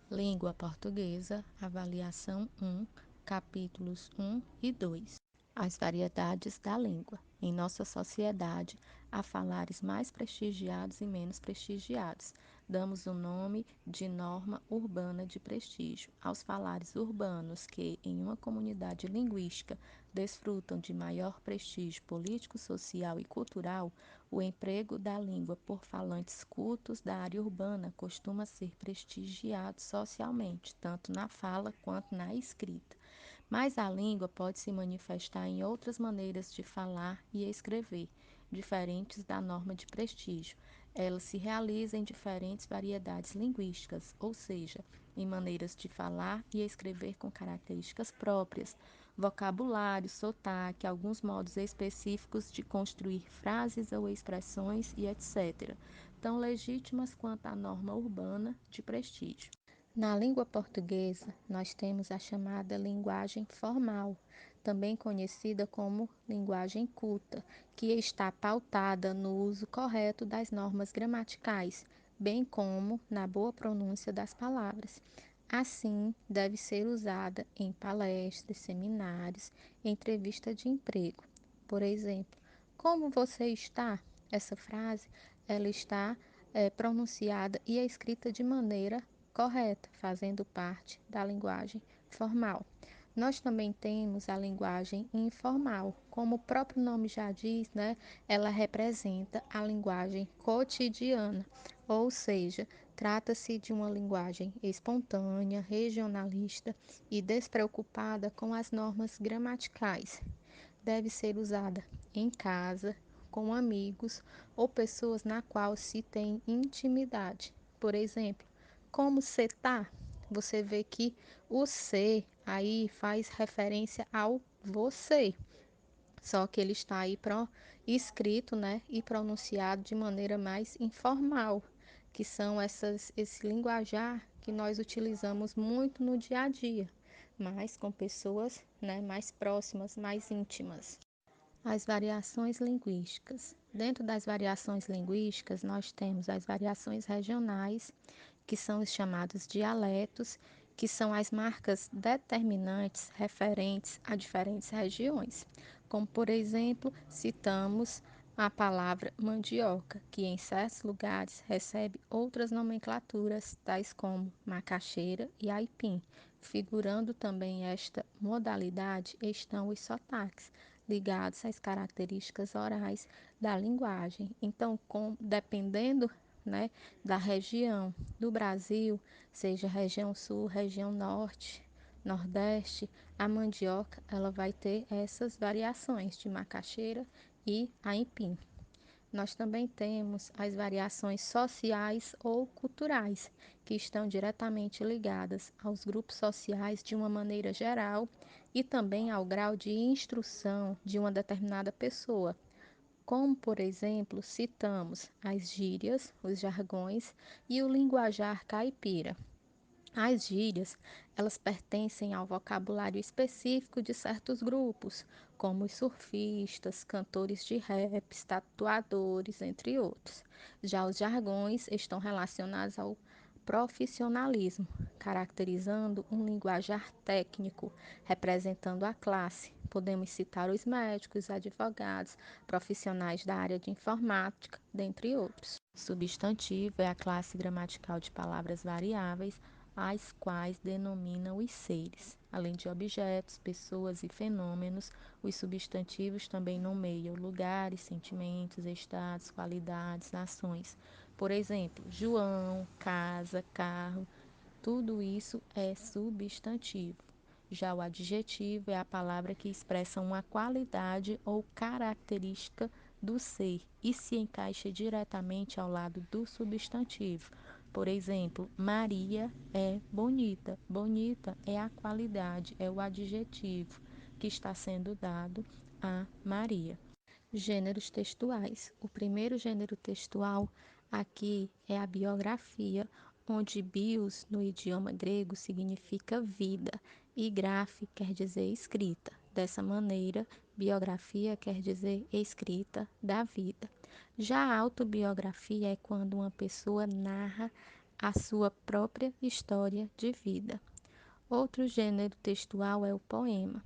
Língua Portuguesa, Avaliação 1, capítulos 1 e 2. As variedades da língua. Em nossa sociedade, há falares mais prestigiados e menos prestigiados. Damos o nome de norma urbana de prestígio aos falares urbanos que, em uma comunidade linguística, desfrutam de maior prestígio político, social e cultural. O emprego da língua por falantes cultos da área urbana costuma ser prestigiado socialmente, tanto na fala quanto na escrita. Mas a língua pode se manifestar em outras maneiras de falar e escrever, diferentes da norma de prestígio. Ela se realiza em diferentes variedades linguísticas, ou seja, em maneiras de falar e escrever com características próprias, vocabulário, sotaque, alguns modos específicos de construir frases ou expressões e etc., tão legítimas quanto a norma urbana de prestígio. Na língua portuguesa, nós temos a chamada linguagem formal, também conhecida como linguagem culta, que está pautada no uso correto das normas gramaticais, bem como na boa pronúncia das palavras. Assim, deve ser usada em palestras, seminários, entrevista de emprego. Por exemplo, como você está? Essa frase, ela está pronunciada e é escrita de maneira correta, fazendo parte da linguagem formal. Nós também temos a linguagem informal, como o próprio nome já diz, né? Ela representa a linguagem cotidiana, ou seja, trata-se de uma linguagem espontânea, regionalista e despreocupada com as normas gramaticais. Deve ser usada em casa, com amigos ou pessoas na qual se tem intimidade. Por exemplo, como você tá? Você vê que o ser aí faz referência ao você. Só que ele está aí escrito, né, e pronunciado de maneira mais informal, que são esse linguajar que nós utilizamos muito no dia a dia, mas com pessoas, né, mais próximas, mais íntimas. As variações linguísticas. Dentro das variações linguísticas, nós temos as variações regionais, que são os chamados dialetos, que são as marcas determinantes referentes a diferentes regiões. Como, por exemplo, citamos a palavra mandioca, que em certos lugares recebe outras nomenclaturas, tais como macaxeira e aipim. Figurando também esta modalidade estão os sotaques, ligados às características orais da linguagem. Então, dependendo, né, da região do Brasil, seja região sul, região norte, nordeste, a mandioca ela vai ter essas variações de macaxeira e aipim. Nós também temos as variações sociais ou culturais, que estão diretamente ligadas aos grupos sociais de uma maneira geral e também ao grau de instrução de uma determinada pessoa. Como, por exemplo, citamos as gírias, os jargões e o linguajar caipira. As gírias, elas pertencem ao vocabulário específico de certos grupos, como os surfistas, cantores de rap, tatuadores, entre outros. Já os jargões estão relacionados ao profissionalismo, caracterizando um linguajar técnico, representando a classe. Podemos citar os médicos, advogados, profissionais da área de informática, dentre outros. Substantivo é a classe gramatical de palavras variáveis, as quais denominam os seres. Além de objetos, pessoas e fenômenos, os substantivos também nomeiam lugares, sentimentos, estados, qualidades, ações. Por exemplo, João, casa, carro, tudo isso é substantivo. Já o adjetivo é a palavra que expressa uma qualidade ou característica do ser e se encaixa diretamente ao lado do substantivo. Por exemplo, Maria é bonita. Bonita é a qualidade, é o adjetivo que está sendo dado a Maria. Gêneros textuais. O primeiro gênero textual aqui é a biografia, onde bios no idioma grego significa vida e graphe quer dizer escrita. Dessa maneira, biografia quer dizer escrita da vida. Já a autobiografia é quando uma pessoa narra a sua própria história de vida. Outro gênero textual é o poema,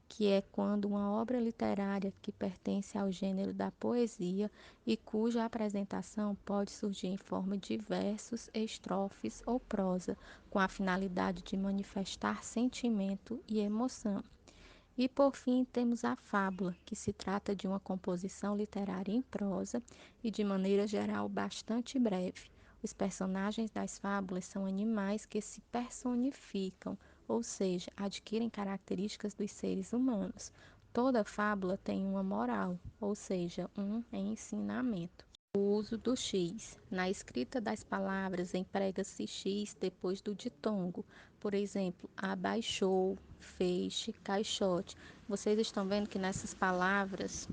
que é quando uma obra literária que pertence ao gênero da poesia e cuja apresentação pode surgir em forma de versos, estrofes ou prosa, com a finalidade de manifestar sentimento e emoção. E por fim, temos a fábula, que se trata de uma composição literária em prosa e, de maneira geral, bastante breve. Os personagens das fábulas são animais que se personificam, ou seja, adquirem características dos seres humanos. Toda fábula tem uma moral, ou seja, um ensinamento. O uso do X. Na escrita das palavras, emprega-se X depois do ditongo. Por exemplo, abaixou, feixe, caixote. Vocês estão vendo que nessas palavras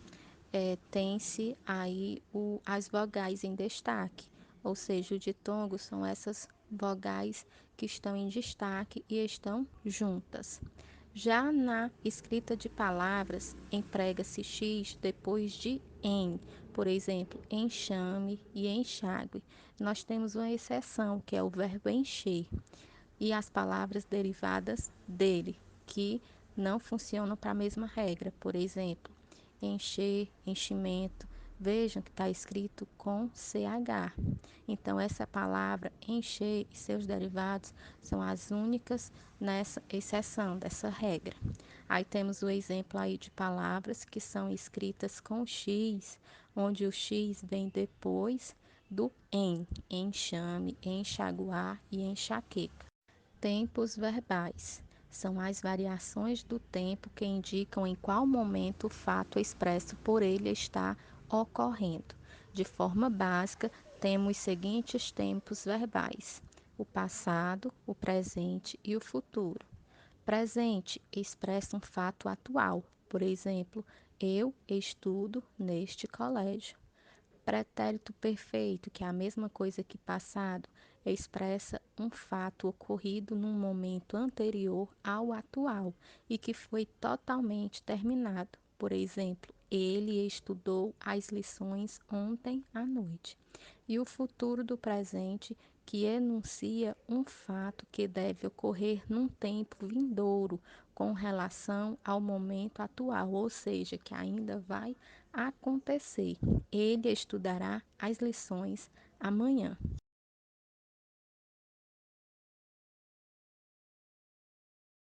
tem-se aí as vogais em destaque. Ou seja, o ditongo são essas vogais que estão em destaque e estão juntas. Já na escrita de palavras, emprega-se X depois de em. Por exemplo, enxame e enxágue. Nós temos uma exceção, que é o verbo encher, e as palavras derivadas dele, que não funcionam para a mesma regra. Por exemplo, encher, enchimento. Vejam que está escrito com CH. Então, essa palavra encher e seus derivados são as únicas nessa exceção dessa regra. Aí temos o exemplo aí de palavras que são escritas com X, onde o X vem depois do enxame, enxaguar e enxaqueca. Tempos verbais são as variações do tempo que indicam em qual momento o fato expresso por ele está ocorrendo. De forma básica, temos os seguintes tempos verbais: o passado, o presente e o futuro. Presente expressa um fato atual, por exemplo, eu estudo neste colégio. Pretérito perfeito, que é a mesma coisa que passado, expressa um fato ocorrido num momento anterior ao atual e que foi totalmente terminado. Por exemplo, ele estudou as lições ontem à noite. E o futuro do presente, que enuncia um fato que deve ocorrer num tempo vindouro com relação ao momento atual, ou seja, que ainda vai acontecer. Ele estudará as lições amanhã.